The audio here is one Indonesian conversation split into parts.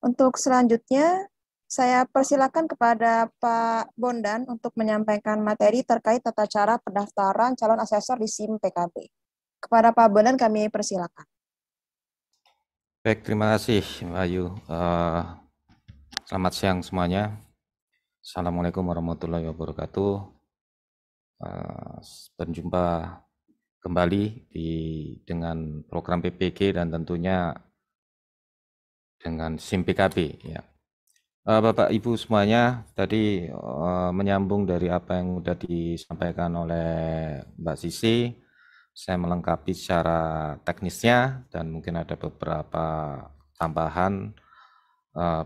Untuk selanjutnya, saya persilakan kepada Pak Bondan untuk menyampaikan materi terkait tata cara pendaftaran calon asesor di SIM PKB. Kepada Pak Bondan kami persilakan. Baik, terima kasih Mbak Ayu. Selamat siang semuanya. Assalamualaikum warahmatullahi wabarakatuh. Berjumpa kembali dengan program PPG dan tentunya dengan SIM PKB. Ya. Bapak Ibu semuanya, tadi menyambung dari apa yang sudah disampaikan oleh Mbak Sisi, saya melengkapi secara teknisnya dan mungkin ada beberapa tambahan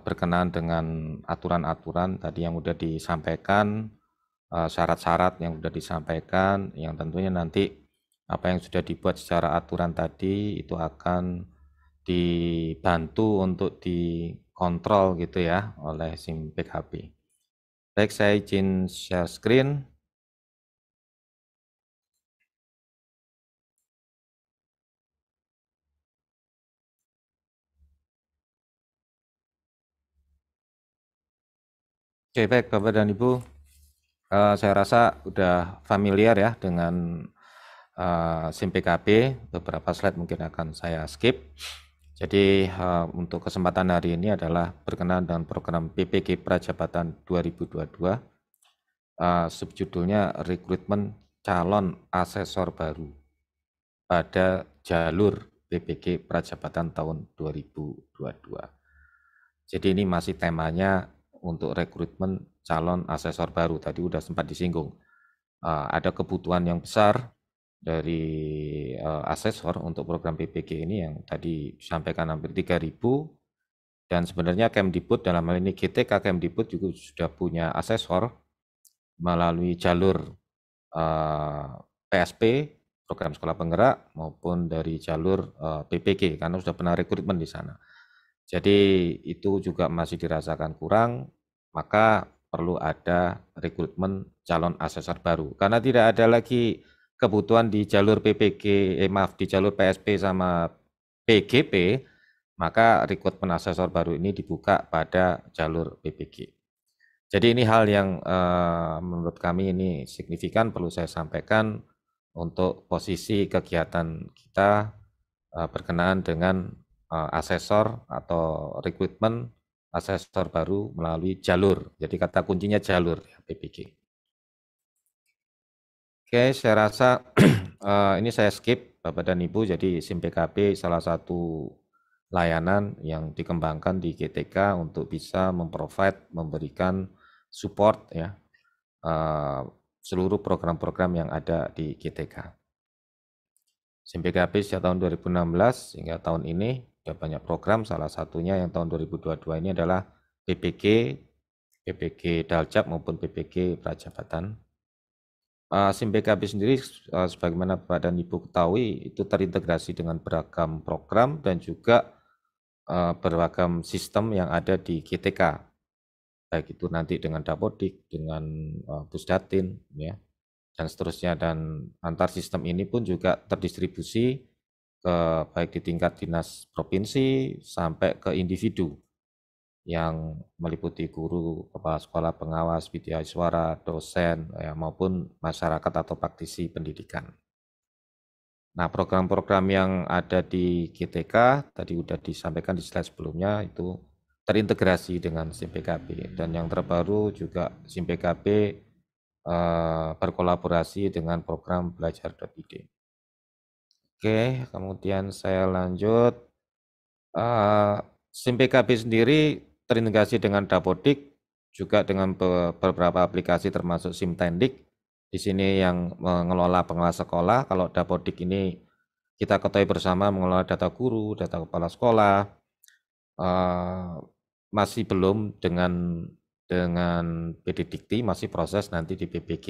berkenaan dengan aturan-aturan tadi yang sudah disampaikan, syarat-syarat yang sudah disampaikan, yang tentunya nanti apa yang sudah dibuat secara aturan tadi itu akan dibantu untuk dikontrol gitu ya oleh SIM PKB. Baik, saya izin share screen. Oke, baik Bapak dan Ibu, saya rasa sudah familiar ya dengan SIM PKB. Beberapa slide mungkin akan saya skip. Jadi untuk kesempatan hari ini adalah berkenaan dengan program PPG Prajabatan 2022. Subjudulnya rekrutmen calon asesor baru pada jalur PPG Prajabatan tahun 2022. Jadi ini masih temanya untuk rekrutmen calon asesor baru. Tadi sudah sempat disinggung. Ada kebutuhan yang besar dari asesor untuk program PPG ini yang tadi disampaikan hampir 3.000, dan sebenarnya Kemdikbud dalam hal ini GTK Kemdikbud juga sudah punya asesor melalui jalur PSP, program sekolah penggerak, maupun dari jalur PPG karena sudah pernah rekrutmen di sana. Jadi itu juga masih dirasakan kurang, maka perlu ada rekrutmen calon asesor baru. Karena tidak ada lagi kebutuhan di jalur PPG, di jalur PSP sama PGP, maka rekrutmen asesor baru ini dibuka pada jalur PPG. Jadi ini hal yang menurut kami ini signifikan, perlu saya sampaikan untuk posisi kegiatan kita berkenaan dengan asesor atau rekrutmen asesor baru melalui jalur. Jadi kata kuncinya jalur ya, PPG. Oke, saya rasa ini saya skip Bapak dan Ibu. Jadi SIM PKB salah satu layanan yang dikembangkan di GTK untuk bisa memberikan support ya seluruh program-program yang ada di GTK. SIM PKB sejak tahun 2016 hingga tahun ini ada banyak program, salah satunya yang tahun 2022 ini adalah PPG Daljab maupun PPG Prajabatan. SIM PKB sendiri sebagaimana Bapak dan Ibu ketahui itu terintegrasi dengan beragam program dan juga beragam sistem yang ada di GTK, baik itu nanti dengan Dapodik, dengan Pusdatin, ya, dan seterusnya. Dan antar sistem ini pun juga terdistribusi baik di tingkat dinas provinsi sampai ke individu yang meliputi guru, kepala sekolah, pengawas, widyaswara, dosen, ya, maupun masyarakat atau praktisi pendidikan. Nah, program-program yang ada di GTK tadi sudah disampaikan di slide sebelumnya itu terintegrasi dengan SIM PKB, dan yang terbaru juga SIM PKB berkolaborasi dengan program Belajar.id. Oke, kemudian saya lanjut. SIM PKB sendiri terintegrasi dengan Dapodik, juga dengan beberapa aplikasi termasuk SIM Tendik. Di sini yang mengelola pengelola sekolah. Kalau Dapodik ini kita ketahui bersama mengelola data guru, data kepala sekolah. Masih belum dengan PD Dikti, masih proses nanti di PPG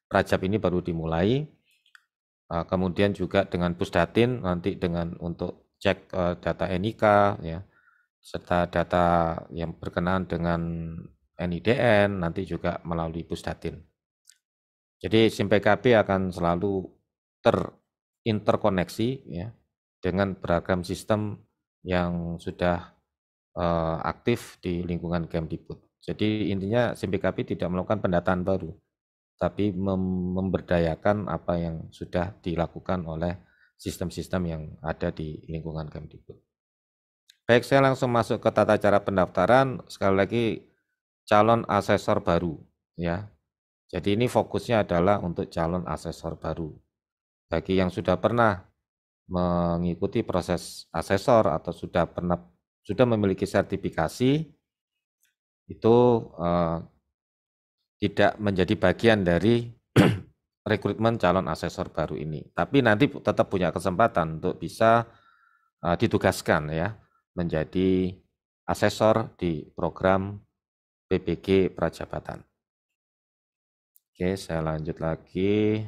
Prajab ini baru dimulai. Kemudian juga dengan Pusdatin nanti dengan untuk cek data NIK ya, serta data yang berkenaan dengan NIDN nanti juga melalui Pusdatin. Jadi SIM PKB akan selalu terinterkoneksi ya dengan beragam sistem yang sudah aktif di lingkungan Kemdikbud. Jadi intinya SIMPKB tidak melakukan pendataan baru, tapi memberdayakan apa yang sudah dilakukan oleh sistem-sistem yang ada di lingkungan Kemdikbud. Baik, saya langsung masuk ke tata cara pendaftaran. Sekali lagi, calon asesor baru, ya. Jadi ini fokusnya adalah untuk calon asesor baru. Bagi yang sudah pernah mengikuti proses asesor atau sudah memiliki sertifikasi, itu tidak menjadi bagian dari rekrutmen calon asesor baru ini. Tapi nanti tetap punya kesempatan untuk bisa ditugaskan ya menjadi asesor di program PPG Prajabatan. Oke, saya lanjut lagi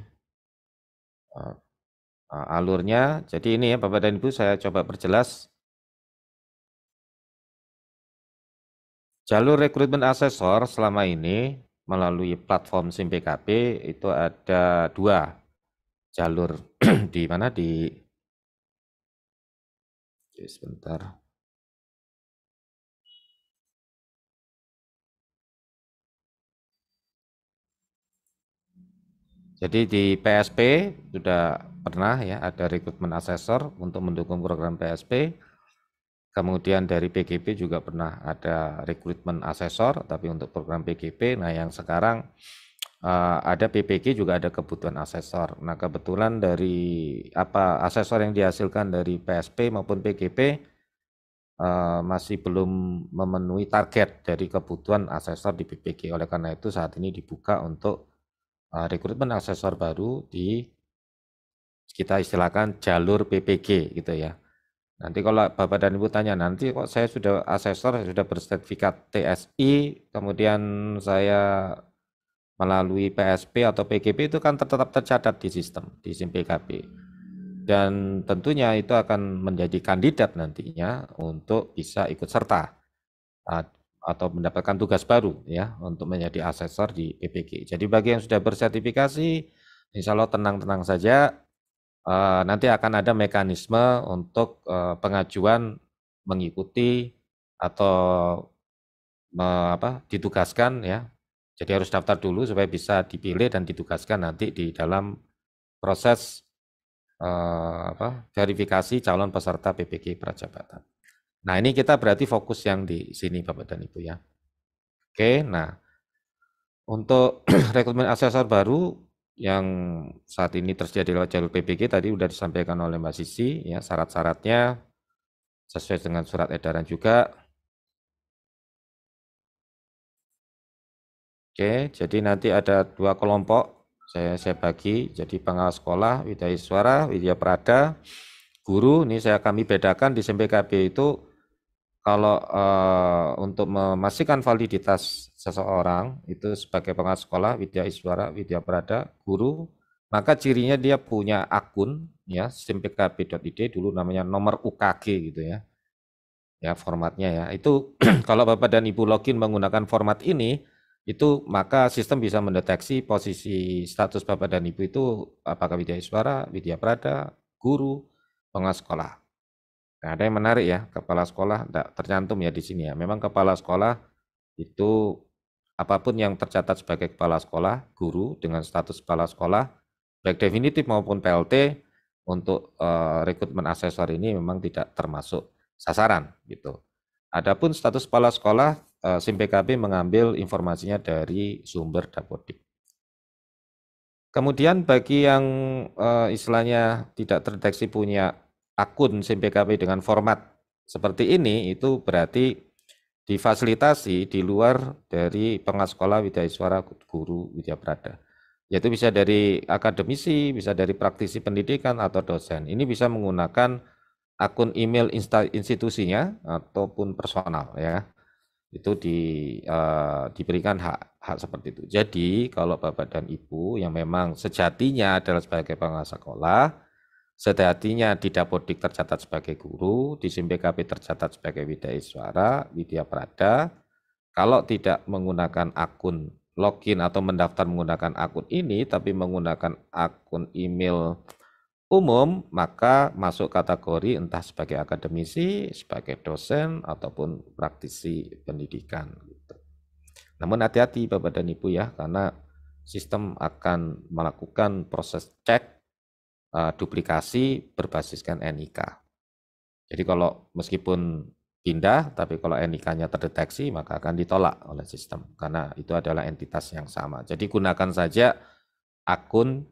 alurnya. Jadi ini ya Bapak dan Ibu, saya coba perjelas. Jalur rekrutmen asesor selama ini melalui platform SIMPKB itu ada 2 jalur di mana sebentar. Jadi di PSP sudah pernah ya ada rekrutmen asesor untuk mendukung program PSP. Kemudian dari PGP juga pernah ada rekrutmen asesor tapi untuk program PGP. Nah, yang sekarang ada PPG juga ada kebutuhan asesor. Nah, kebetulan dari asesor yang dihasilkan dari PSP maupun PGP masih belum memenuhi target dari kebutuhan asesor di PPG. Oleh karena itu saat ini dibuka untuk rekrutmen asesor baru di kita istilahkan jalur PPG gitu ya. Nanti kalau Bapak dan Ibu tanya, nanti kok saya sudah asesor, saya sudah bersertifikat TSI, kemudian saya melalui PSP atau PGP itu kan tetap tercatat di sistem, di SIMPKB. Dan tentunya itu akan menjadi kandidat nantinya untuk bisa ikut serta atau mendapatkan tugas baru ya untuk menjadi asesor di PPG. Jadi bagi yang sudah bersertifikasi, insya Allah tenang-tenang saja. Nanti akan ada mekanisme untuk pengajuan mengikuti atau ditugaskan ya. Jadi harus daftar dulu supaya bisa dipilih dan ditugaskan nanti di dalam proses verifikasi calon peserta PPG Prajabatan. Nah, ini kita berarti fokus yang di sini Bapak dan Ibu ya. Oke, nah untuk rekrutmen asesor baru yang saat ini tersedia lewat jalur PPG tadi sudah disampaikan oleh Mbak Sisi ya, syarat-syaratnya sesuai dengan surat edaran juga. Oke, jadi nanti ada 2 kelompok saya bagi jadi pengawas sekolah, Widyaswara, Widya Prada, guru. Ini kami bedakan di SIMPKB itu kalau untuk memastikan validitas seseorang itu sebagai pengawas sekolah, Widyaswara, Widya Prada, guru, maka cirinya dia punya akun ya simpkb.id dulu namanya nomor UKG gitu ya. Ya formatnya ya. Itu kalau Bapak dan Ibu login menggunakan format ini itu maka sistem bisa mendeteksi posisi status Bapak dan Ibu itu apakah Widyaswara, Widya Prada, guru, pengawas sekolah. Nah, ada yang menarik ya, kepala sekolah tidak tercantum ya di sini ya. Memang kepala sekolah itu apapun yang tercatat sebagai kepala sekolah, guru dengan status kepala sekolah, baik definitif maupun PLT untuk rekrutmen asesor ini memang tidak termasuk sasaran gitu. Adapun status kepala sekolah, SIMPKB mengambil informasinya dari sumber Dapodik. Kemudian bagi yang istilahnya tidak terdeteksi punya akun SIMPKB dengan format seperti ini, itu berarti difasilitasi di luar dari pengawas sekolah, Widyaswara, guru, Widya Prada. Yaitu bisa dari akademisi, bisa dari praktisi pendidikan atau dosen. Ini bisa menggunakan akun email institusinya ataupun personal ya. Itu diberikan hak seperti itu. Jadi kalau Bapak dan Ibu yang memang sejatinya adalah sebagai pengawas sekolah, sejatinya di Dapodik tercatat sebagai guru, di SIMPKB tercatat sebagai Widyaswara, Widya Prada, kalau tidak menggunakan akun login atau mendaftar menggunakan akun ini, tapi menggunakan akun email umum, maka masuk kategori entah sebagai akademisi, sebagai dosen, ataupun praktisi pendidikan. Gitu. Namun hati-hati Bapak dan Ibu ya, karena sistem akan melakukan proses cek duplikasi berbasiskan NIK. Jadi kalau meskipun pindah, tapi kalau NIK-nya terdeteksi, maka akan ditolak oleh sistem, karena itu adalah entitas yang sama. Jadi gunakan saja akun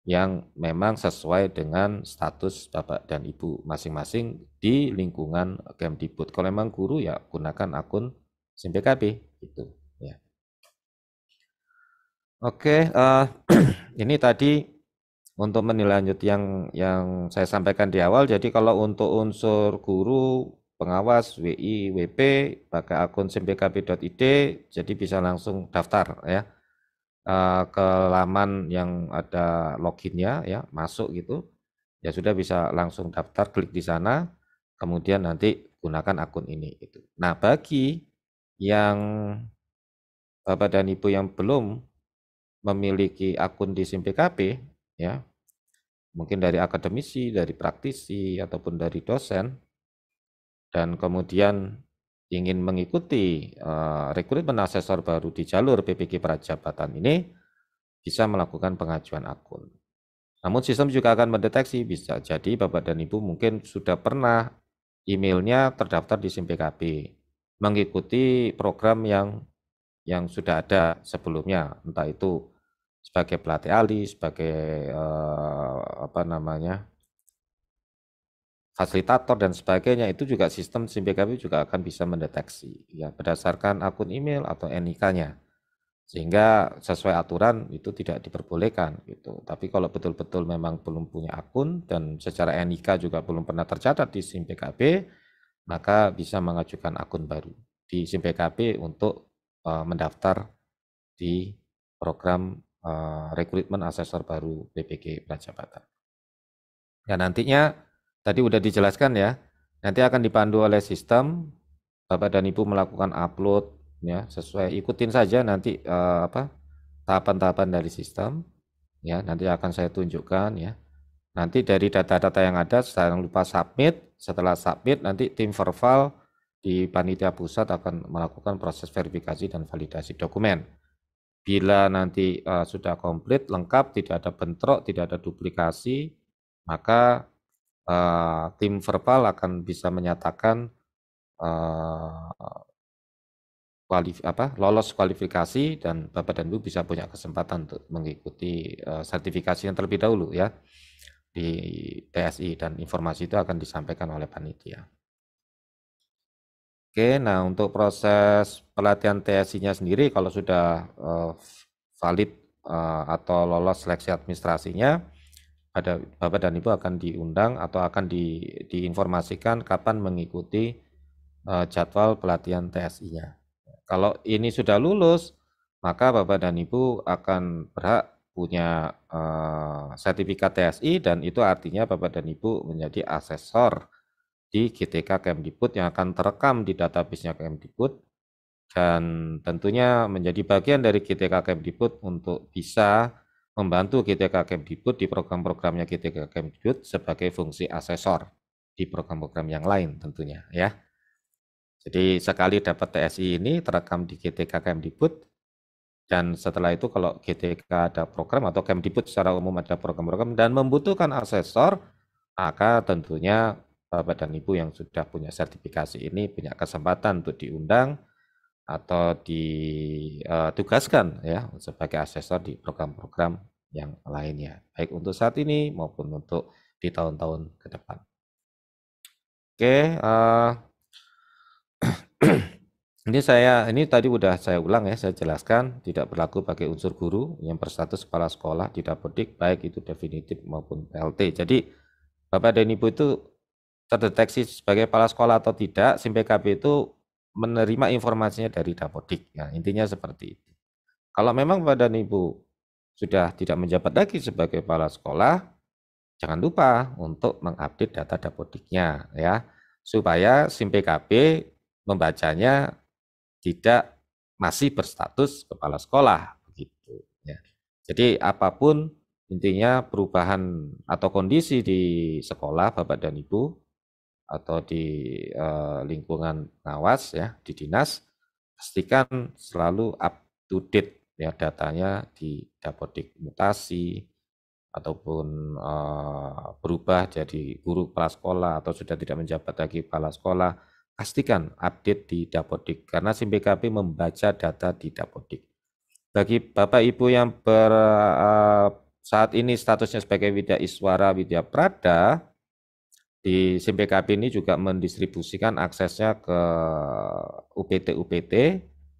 yang memang sesuai dengan status Bapak dan Ibu masing-masing di lingkungan Kemdikbud. Kalau memang guru ya gunakan akun SIM PKB gitu ya. Oke, ini tadi untuk menilai lanjut yang saya sampaikan di awal. Jadi kalau untuk unsur guru, pengawas, WI, WP pakai akun simpkb.id, jadi bisa langsung daftar ya ke laman yang ada loginnya ya, masuk gitu. Ya sudah bisa langsung daftar, klik di sana, kemudian nanti gunakan akun ini gitu. Nah, bagi yang Bapak dan Ibu yang belum memiliki akun di SIM PKB ya, mungkin dari akademisi, dari praktisi, ataupun dari dosen, dan kemudian ingin mengikuti rekrutmen asesor baru di jalur PPK Prajabatan ini, bisa melakukan pengajuan akun. Namun sistem juga akan mendeteksi, bisa jadi Bapak dan Ibu mungkin sudah pernah emailnya terdaftar di SIM PKB, mengikuti program yang sudah ada sebelumnya, entah itu sebagai pelatih ahli, sebagai fasilitator dan sebagainya, itu juga sistem SIM PKB juga akan bisa mendeteksi ya berdasarkan akun email atau NIK-nya, sehingga sesuai aturan itu tidak diperbolehkan gitu. Tapi kalau betul-betul memang belum punya akun dan secara NIK juga belum pernah tercatat di SIM PKB, maka bisa mengajukan akun baru di SIM PKB untuk mendaftar di program rekrutmen asesor baru PPK Prajabatan. Ya nantinya tadi udah dijelaskan ya, nanti akan dipandu oleh sistem, Bapak dan Ibu melakukan upload ya, sesuai ikutin saja nanti tahapan-tahapan dari sistem ya, nanti akan saya tunjukkan ya. Nanti dari data-data yang ada jangan lupa submit, setelah submit nanti tim Verval di panitia pusat akan melakukan proses verifikasi dan validasi dokumen. Bila nanti sudah komplit, lengkap, tidak ada bentrok, tidak ada duplikasi, maka tim Verval akan bisa menyatakan lolos kualifikasi, dan Bapak dan Ibu bisa punya kesempatan untuk mengikuti sertifikasi yang terlebih dahulu ya di TSI, dan informasi itu akan disampaikan oleh panitia. Oke, nah untuk proses pelatihan TSI-nya sendiri, kalau sudah valid atau lolos seleksi administrasinya, Bapak dan Ibu akan diundang atau akan diinformasikan kapan mengikuti jadwal pelatihan TSI-nya. Kalau ini sudah lulus, maka Bapak dan Ibu akan berhak punya sertifikat TSI, dan itu artinya Bapak dan Ibu menjadi asesor di GTK Kemdikbud yang akan terekam di database-nya Kemdikbud, dan tentunya menjadi bagian dari GTK Kemdikbud untuk bisa membantu GTK Kemdikbud di program-programnya GTK Kemdikbud sebagai fungsi asesor di program-program yang lain tentunya ya. Jadi sekali dapat TSI ini terekam di GTK Kemdikbud, dan setelah itu kalau GTK ada program atau Kemdikbud secara umum ada program-program dan membutuhkan asesor, maka tentunya Bapak dan Ibu yang sudah punya sertifikasi ini punya kesempatan untuk diundang atau ditugaskan ya sebagai asesor di program-program yang lainnya, baik untuk saat ini maupun untuk di tahun-tahun ke depan. Oke, ini tadi udah saya ulang ya, saya jelaskan tidak berlaku bagi unsur guru yang berstatus kepala sekolah di Dapodik, baik itu definitif maupun PLT. Jadi Bapak dan Ibu itu terdeteksi sebagai kepala sekolah atau tidak, SIM PKB itu menerima informasinya dari Dapodik. Ya, intinya seperti itu. Kalau memang Bapak dan Ibu sudah tidak menjabat lagi sebagai kepala sekolah, jangan lupa untuk mengupdate data Dapodiknya ya, supaya SIM PKB membacanya tidak masih berstatus kepala sekolah begitu ya. Jadi apapun Intinya perubahan atau kondisi di sekolah Bapak dan Ibu atau di lingkungan pengawas ya di dinas, pastikan selalu up to date ya datanya di dapodik mutasi ataupun berubah jadi guru kepala sekolah atau sudah tidak menjabat lagi kepala sekolah, pastikan update di dapodik karena SIM BKP membaca data di dapodik. Bagi Bapak Ibu yang saat ini statusnya sebagai Widya Iswara Widya Prada, di SIM PKB ini juga mendistribusikan aksesnya ke UPT-UPT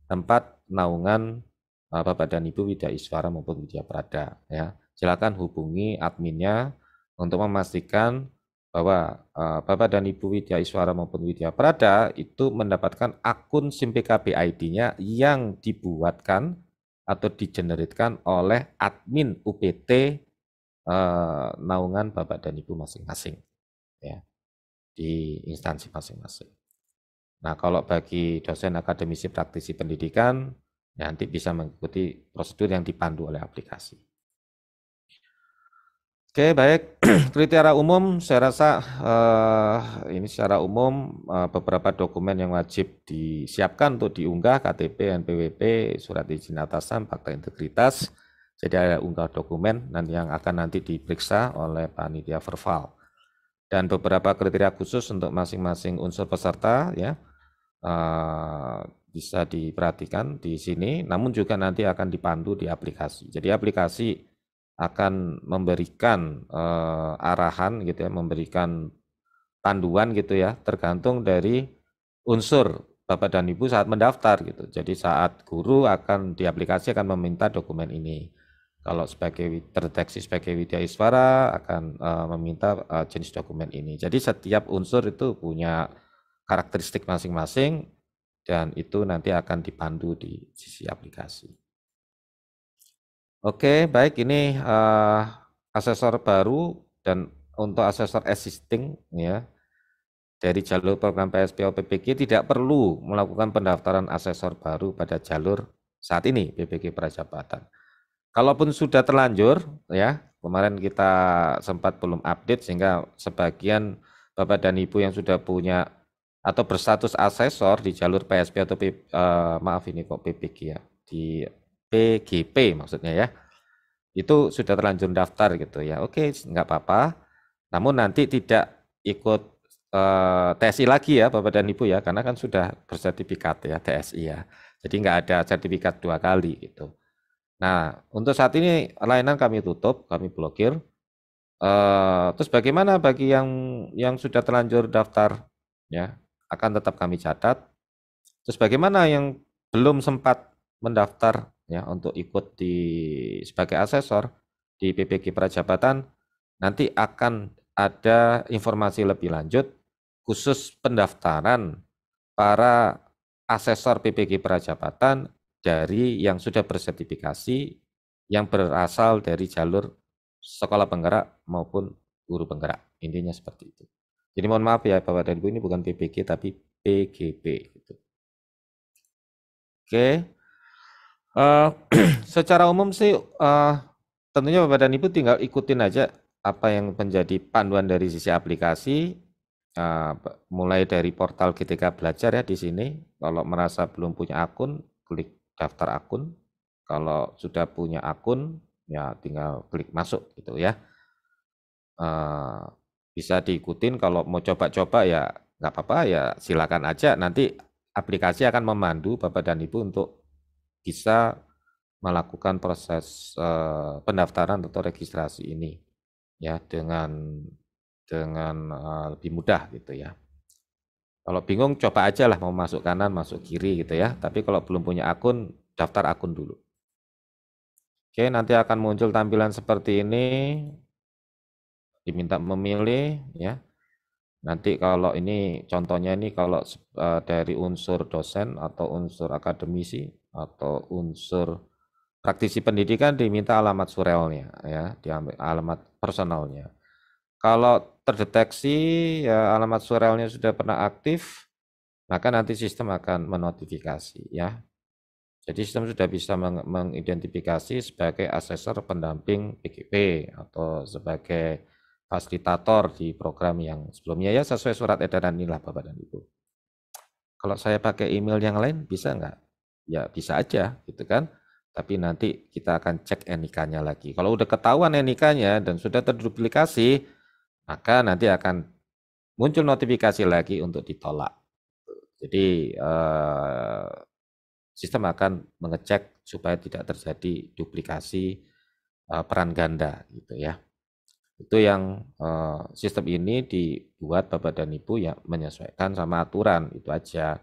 tempat naungan Bapak dan Ibu Widya Iswara maupun Widya Prada. Ya. Silakan hubungi adminnya untuk memastikan bahwa Bapak dan Ibu Widya Iswara maupun Widya Prada itu mendapatkan akun SIM PKB ID-nya yang dibuatkan atau digeneritkan oleh admin UPT naungan Bapak dan Ibu masing-masing ya di instansi masing-masing. Nah, kalau bagi dosen akademisi praktisi pendidikan ya nanti bisa mengikuti prosedur yang dipandu oleh aplikasi. Oke, baik. Kriteria umum saya rasa ini secara umum beberapa dokumen yang wajib disiapkan untuk diunggah KTP, NPWP, surat izin atasan, fakta integritas. Jadi ada unggah dokumen yang akan nanti diperiksa oleh panitia verbal. Dan beberapa kriteria khusus untuk masing-masing unsur peserta ya bisa diperhatikan di sini, namun juga nanti akan dipandu di aplikasi. Jadi aplikasi akan memberikan arahan gitu ya, memberikan panduan gitu ya, tergantung dari unsur Bapak dan Ibu saat mendaftar gitu. Jadi saat guru akan di aplikasi akan meminta dokumen ini. Kalau sebagai terdeteksi sebagai Widya Iswara akan meminta jenis dokumen ini. Jadi setiap unsur itu punya karakteristik masing-masing dan itu nanti akan dipandu di sisi aplikasi. Oke, baik ini asesor baru dan untuk asesor existing ya dari jalur program PSPO PPG tidak perlu melakukan pendaftaran asesor baru pada jalur saat ini PPG Prajabatan. Kalaupun sudah terlanjur ya, kemarin kita sempat belum update sehingga sebagian Bapak dan Ibu yang sudah punya atau berstatus asesor di jalur PSP atau maaf ini kok PPG ya, di PGP maksudnya ya, itu sudah terlanjur daftar gitu ya. Oke, nggak apa-apa. Namun nanti tidak ikut TSI lagi ya Bapak dan Ibu ya, karena kan sudah bersertifikat ya TSI ya. Jadi nggak ada sertifikat 2 kali gitu. Nah, untuk saat ini layanan kami tutup, kami blokir. Terus bagaimana bagi yang sudah terlanjur daftar ya, akan tetap kami catat. Terus bagaimana yang belum sempat mendaftar ya untuk ikut sebagai asesor di PPG Prajabatan, nanti akan ada informasi lebih lanjut khusus pendaftaran para asesor PPG Prajabatan dari yang sudah bersertifikasi yang berasal dari jalur sekolah penggerak maupun guru penggerak. Intinya seperti itu. Jadi mohon maaf ya Bapak dan Ibu, ini bukan PPG tapi PGP gitu. Oke, secara umum sih tentunya Bapak dan Ibu tinggal ikutin aja apa yang menjadi panduan dari sisi aplikasi, mulai dari portal GTK Belajar ya di sini. Kalau merasa belum punya akun, klik daftar akun. Kalau sudah punya akun, ya tinggal klik masuk gitu ya. Bisa diikutin. Kalau mau coba-coba ya nggak apa-apa ya silakan aja. Nanti aplikasi akan memandu Bapak dan Ibu untuk bisa melakukan proses pendaftaran atau registrasi ini ya dengan lebih mudah gitu ya. Kalau bingung coba aja lah mau masuk kanan, masuk kiri gitu ya. Tapi kalau belum punya akun, daftar akun dulu. Oke, nanti akan muncul tampilan seperti ini. Diminta memilih ya. Nanti kalau ini contohnya ini kalau dari unsur dosen atau unsur akademisi atau unsur praktisi pendidikan diminta alamat surelnya ya, diambil alamat personalnya. Kalau terdeteksi ya alamat surelnya sudah pernah aktif, maka nanti sistem akan menotifikasi ya. Jadi sistem sudah bisa mengidentifikasi sebagai asesor pendamping PGP atau sebagai fasilitator di program yang sebelumnya ya sesuai surat edaran inilah Bapak dan Ibu. Kalau saya pakai email yang lain bisa nggak? Ya bisa aja gitu kan. Tapi nanti kita akan cek NIK-nya lagi. Kalau udah ketahuan NIK-nya dan sudah terduplikasi, maka nanti akan muncul notifikasi lagi untuk ditolak. Jadi sistem akan mengecek supaya tidak terjadi duplikasi peran ganda gitu ya. Itu yang sistem ini dibuat Bapak dan Ibu ya menyesuaikan sama aturan itu aja.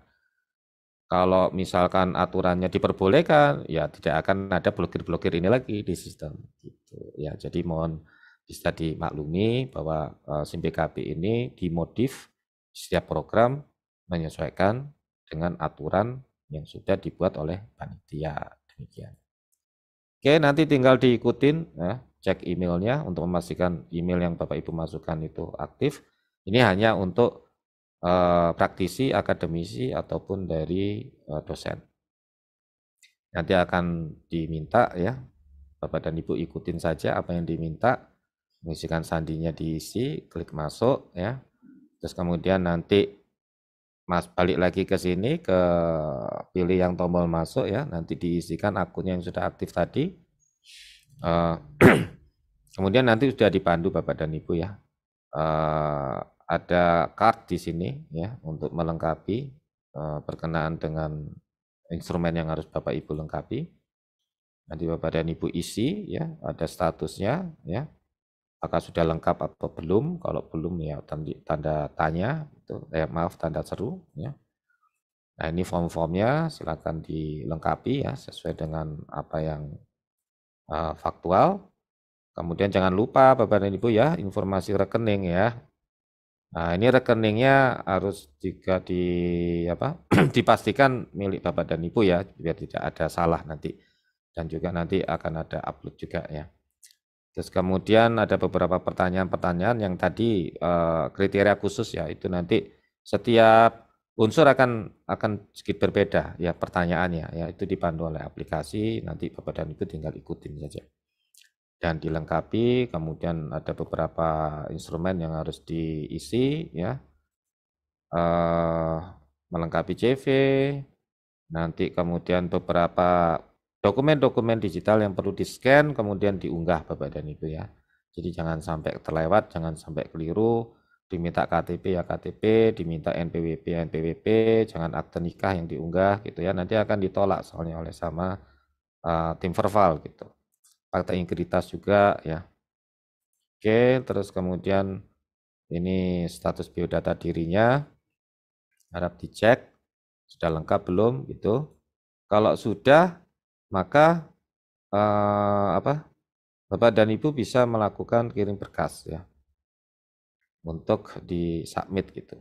Kalau misalkan aturannya diperbolehkan, ya tidak akan ada blokir-blokir ini lagi di sistem. Gitu. Ya, jadi mohon bisa dimaklumi bahwa SIM PKB ini dimodif setiap program menyesuaikan dengan aturan yang sudah dibuat oleh panitia. Demikian. Oke, nanti tinggal diikutin, ya, cek emailnya untuk memastikan email yang Bapak Ibu masukkan itu aktif. Ini hanya untuk praktisi, akademisi, ataupun dari dosen. Nanti akan diminta ya, Bapak dan Ibu ikutin saja apa yang diminta, mengisikan sandinya diisi, klik masuk ya. Terus kemudian nanti Mas balik lagi ke sini, ke pilih yang tombol masuk ya, nanti diisikan akunnya yang sudah aktif tadi. Kemudian nanti sudah dipandu Bapak dan Ibu ya. Ada card di sini ya untuk melengkapi berkenaan dengan instrumen yang harus Bapak Ibu lengkapi. Nanti Bapak dan Ibu isi ya, ada statusnya ya. Apakah sudah lengkap atau belum? Kalau belum ya tanda tanya itu maaf tanda seru ya. Nah, ini form-formnya silakan dilengkapi ya sesuai dengan apa yang faktual. Kemudian jangan lupa Bapak dan Ibu ya, informasi rekening ya. Nah, ini rekeningnya harus juga dipastikan milik Bapak dan Ibu ya, biar tidak ada salah nanti. Dan juga nanti akan ada upload juga ya. Terus kemudian ada beberapa pertanyaan-pertanyaan yang tadi kriteria khusus ya, itu nanti setiap unsur akan sedikit berbeda ya pertanyaannya ya, itu dipandu oleh aplikasi, nanti Bapak dan Ibu tinggal ikutin saja. Dan dilengkapi, kemudian ada beberapa instrumen yang harus diisi ya, melengkapi CV, nanti kemudian beberapa dokumen-dokumen digital yang perlu di-scan kemudian diunggah Bapak dan Ibu ya. Jadi jangan sampai terlewat, jangan sampai keliru, diminta KTP ya KTP, diminta NPWP ya NPWP, jangan akte nikah yang diunggah gitu ya, nanti akan ditolak soalnya oleh sama tim Verval gitu. Fakta integritas juga ya. Oke, terus kemudian ini status biodata dirinya, harap dicek sudah lengkap belum gitu. Kalau sudah, maka Bapak dan Ibu bisa melakukan kirim berkas ya untuk disubmit gitu.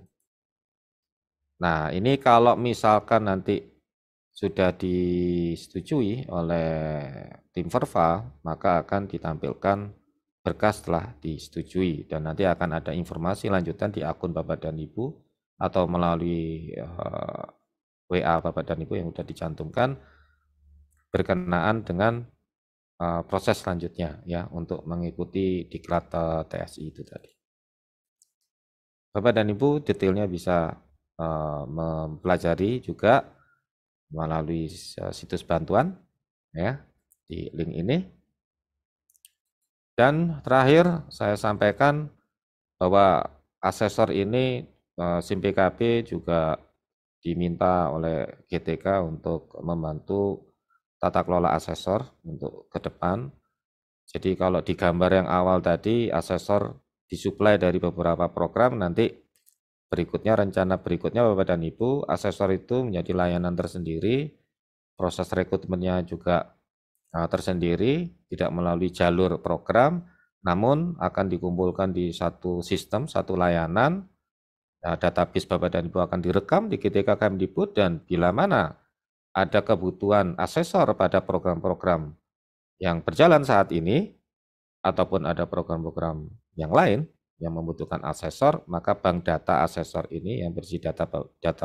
Nah, ini kalau misalkan nanti sudah disetujui oleh tim Verval, maka akan ditampilkan berkas telah disetujui dan nanti akan ada informasi lanjutan di akun Bapak dan Ibu atau melalui WA Bapak dan Ibu yang sudah dicantumkan berkenaan dengan proses selanjutnya ya untuk mengikuti diklat TSI itu tadi. Bapak dan Ibu detailnya bisa mempelajari juga melalui situs bantuan ya di link ini. Dan terakhir saya sampaikan bahwa asesor ini SIM PKB juga diminta oleh GTK untuk membantu tata kelola asesor untuk ke depan. Jadi kalau di gambar yang awal tadi asesor disuplai dari beberapa program, nanti berikutnya rencana berikutnya Bapak dan Ibu, asesor itu menjadi layanan tersendiri, proses rekrutmennya juga tersendiri, tidak melalui jalur program, namun akan dikumpulkan di satu sistem, satu layanan, database Bapak dan Ibu akan direkam di GTK Kemdikbud dan bila mana ada kebutuhan asesor pada program-program yang berjalan saat ini, ataupun ada program-program yang lain yang membutuhkan asesor, maka bank data asesor ini yang berisi data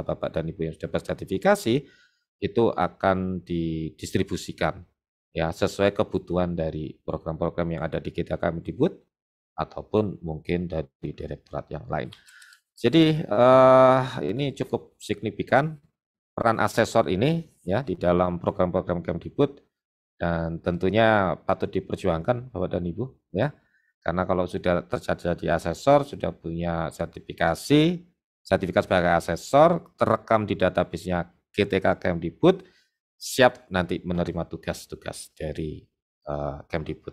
Bapak dan Ibu yang sudah bersertifikasi, itu akan didistribusikan ya sesuai kebutuhan dari program-program yang ada di kita Kemdikbud ataupun mungkin dari direktorat yang lain. Jadi ini cukup signifikan peran asesor ini ya di dalam program-program Kemdikbud, dan tentunya patut diperjuangkan Bapak dan Ibu ya. Karena kalau sudah terjadi asesor, sudah punya sertifikat sebagai asesor, terekam di database-nya GTK Kemdikbud, siap nanti menerima tugas-tugas dari Kemdikbud,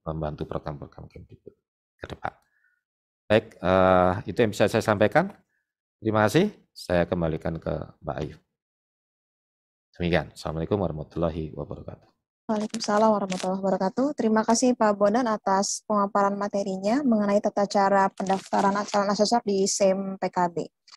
membantu program-program Kemdikbud ke depan. Baik, itu yang bisa saya sampaikan. Terima kasih. Saya kembalikan ke Mbak Ayu. Demikian. Assalamualaikum warahmatullahi wabarakatuh. Waalaikumsalam warahmatullahi wabarakatuh. Terima kasih Pak Bondan atas pemaparan materinya mengenai tata cara pendaftaran calon asesor di SIM PKB.